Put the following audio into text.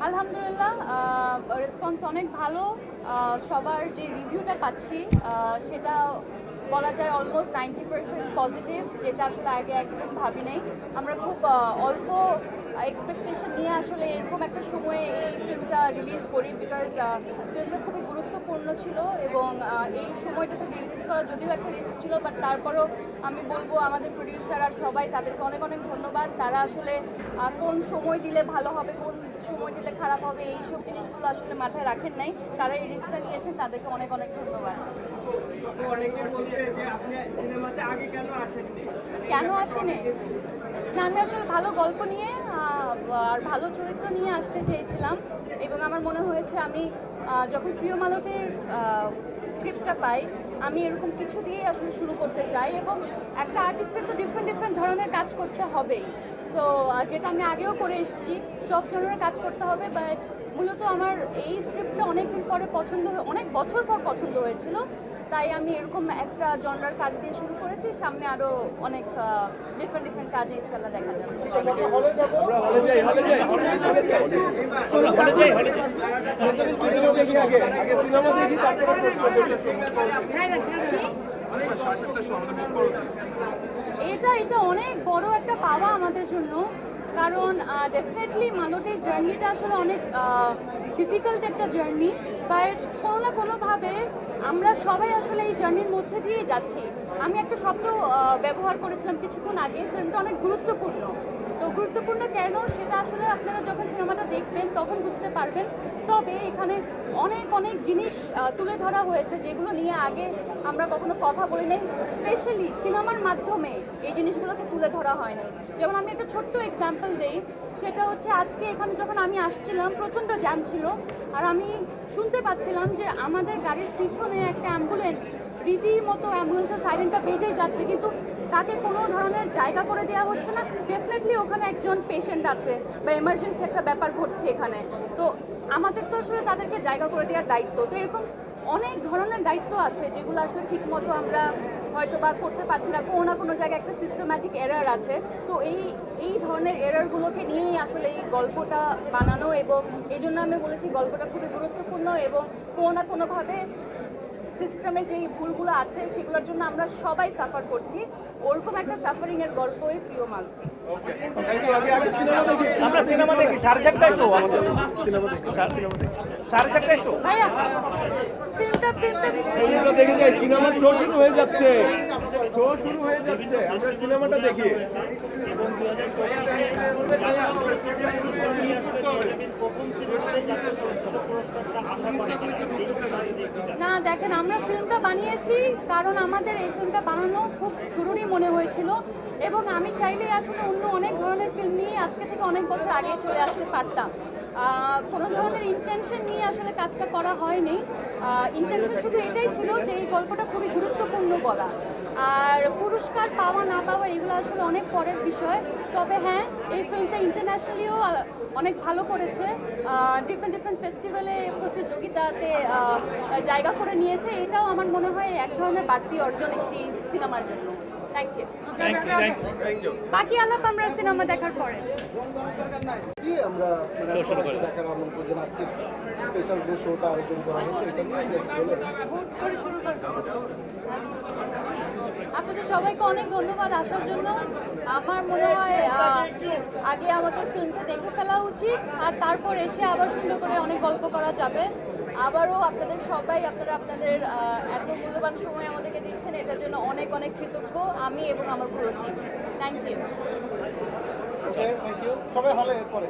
আলহামদুলিল্লাহ, রেসপন্স অনেক ভালো। সবার যে রিভিউটা পাচ্ছি সেটা বলা যায় অলমোস্ট 90% পজিটিভ, যেটা আসলে আগে একদম ভাবি নাই। আমরা খুব অল্প এক্সপেকটেশন নিয়ে আসলে এরকম একটা সময়ে এই ফিল্মটা রিলিজ করি, বিকজ ফিল্মটা খুবই গুরুত্বপূর্ণ ছিল এবং এই সময়টাতে রিলিজ করা যদিও একটা রিস্ক ছিল, বাট তারপরও আমি বলবো আমাদের প্রডিউসার আর সবাই, তাদেরকে অনেক অনেক ধন্যবাদ। তারা আসলে কোন সময় দিলে ভালো হবে, কোন সময় দিলে খারাপ হবে, এইসব জিনিসগুলো আসলে মাথায় রাখেন নাই। তারা এই রিস্কটা নিয়েছেন, তাদেরকে অনেক অনেক ধন্যবাদ। কেন আসেনি? না, আমি আসলে ভালো গল্প নিয়ে আর ভালো চরিত্র নিয়ে আসতে চেয়েছিলাম এবং আমার মনে হয়েছে আমি যখন প্রিয় মালতীর স্ক্রিপ্টটা পাই, আমি এরকম কিছু দিয়ে আসলে শুরু করতে চাই এবং একটা আর্টিস্টের তো ডিফারেন্ট ধরনের কাজ করতে হবেই। তো যেটা আমি আগেও করে এসেছি, সব ধরনের কাজ করতে হবে, বাট মূলত আমার এই স্ক্রিপ্টটা অনেকদিন পরে অনেক বছর পর পছন্দ হয়েছিল, তাই আমি এরকম একটা জনরার কাজ দিয়ে শুরু করেছি। সামনে আরো অনেক ডিফারেন্ট কাজে ইনশাল্লাহ দেখা যাবে। এটা অনেক বড় একটা পাওয়া আমাদের জন্য, কারণ ডেফিনেটলি মালতীর জার্নিটা আসলে অনেক ডিফিকাল্ট একটা জার্নি, বাট কোনো না কোনোভাবে আমরা সবাই আসলে এই জার্নির মধ্যে দিয়ে যাচ্ছি। আমি একটা শব্দ ব্যবহার করেছিলাম কিছুক্ষণ আগে, ফিল্মটা অনেক গুরুত্বপূর্ণ। তো গুরুত্বপূর্ণ কেন সেটা আসলে আপনারা যখন সিনেমাটা দেখবেন তখন বুঝতে পারবেন। তবে এখানে অনেক জিনিস তুলে ধরা হয়েছে যেগুলো নিয়ে আগে আমরা কখনো কথা বলি নাই, স্পেশালি সিনেমার মাধ্যমে এই জিনিসগুলোকে তুলে ধরা হয়নি। যেমন আমি একটা ছোট্ট এক্সাম্পল দিই, সেটা হচ্ছে আজকে এখানে যখন আমি আসছিলাম প্রচণ্ড জ্যাম ছিল, আর আমি শুনতে পাচ্ছিলাম যে আমাদের গাড়ির পিছনে একটা অ্যাম্বুলেন্স রীতিমতো অ্যাম্বুলেন্সের সাইরেনটা বেজেই যাচ্ছে, কিন্তু তাকে কোনো ধরনের জায়গা করে দেওয়া হচ্ছে না। ডেফিনেটলি ওখানে একজন পেশেন্ট আছে বা এমার্জেন্সি একটা ব্যাপার ঘটছে এখানে, তো আমাদের তো আসলে তাদেরকে জায়গা করে দেওয়ার দায়িত্ব। তো এরকম অনেক ধরনের দায়িত্ব আছে যেগুলো আসলে ঠিকমতো আমরা হয়তো বা করতে পারছি না, কোনো না কোনো জায়গায় একটা সিস্টেম্যাটিক এরার আছে। তো এই ধরনের এরারগুলোকে নিয়েই আসলে এই গল্পটা বানানো, এবং এই জন্য আমি বলেছি গল্পটা খুবই গুরুত্বপূর্ণ এবং কোনো না কোনোভাবে সিস্টেমে যেই ভুলগুলো আছে সেগুলোর জন্য আমরা সবাই সাফার করছি। ওরকম একটা সাফারিংয়ের গল্পই প্রিয় মালতী। আমরা সিনেমা দেখি 7:30টায় শো, আমাদের সিনেমা দেখি 7:30টায় শো। ভাইয়া ফিল্মটা দেখে যাই, সিনেমার শো শুরু হয়ে যাচ্ছে, আমরা সিনেমাটা দেখি। না দেখেন, আমরা ফিল্মটা বানিয়েছি কারণ আমাদের এই ফিল্মটা বানানো খুব জরুরি মনে হয়েছিল, এবং আমি চাইলেই আসলে অন্য অনেক ধরনের ফিল্ম নিয়ে আজকে থেকে অনেক বছর আগে চলে আসতে পারতাম। কোনো ধরনের ইন্টেনশন নিয়ে আসলে কাজটা করা হয়নি। ইন্টেনশন শুধু এটাই ছিল যে এই গল্পটা খুবই গুরুত্বপূর্ণ বলা, আর পুরস্কার পাওয়া না পাওয়া এগুলো আসলে অনেক পরের বিষয়। তবে হ্যাঁ, এই ফিল্মটা ইন্টারন্যাশনালিও অনেক ভালো করেছে, ডিফারেন্ট ফেস্টিভ্যালে প্রতিযোগিতাতে জায়গা করে নিয়েছে। এটাও আমার মনে হয় এক ধরনের বাড়তি অর্জন একটি সিনেমার জন্য। Thank you. বাকি আলাপ আমরা সিনেমা দেখার পরে। আমরা দেখার আমন্ত্রণ জানাই। আজকে স্পেশাল যে শোটা আয়োজন করা হয়েছে এটা নিয়ে হুট করে শুরু করবো। আপনাদের সবাইকে অনেক ধন্যবাদ আসার জন্য। আমার মনে হয় আগে আমাদের ফিল্মটা দেখে ফেলা উচিত, আর তারপর এসে আবার সুন্দর করে অনেক গল্প করা যাবে। আবারও আপনাদের সবাই আপনাদের এত মূল্যবান সময় আমাদেরকে দিচ্ছেন, এটার জন্য অনেক কৃতজ্ঞ আমি এবং আমার পুরো টিম। Thank you. সবাই হলে এরপরে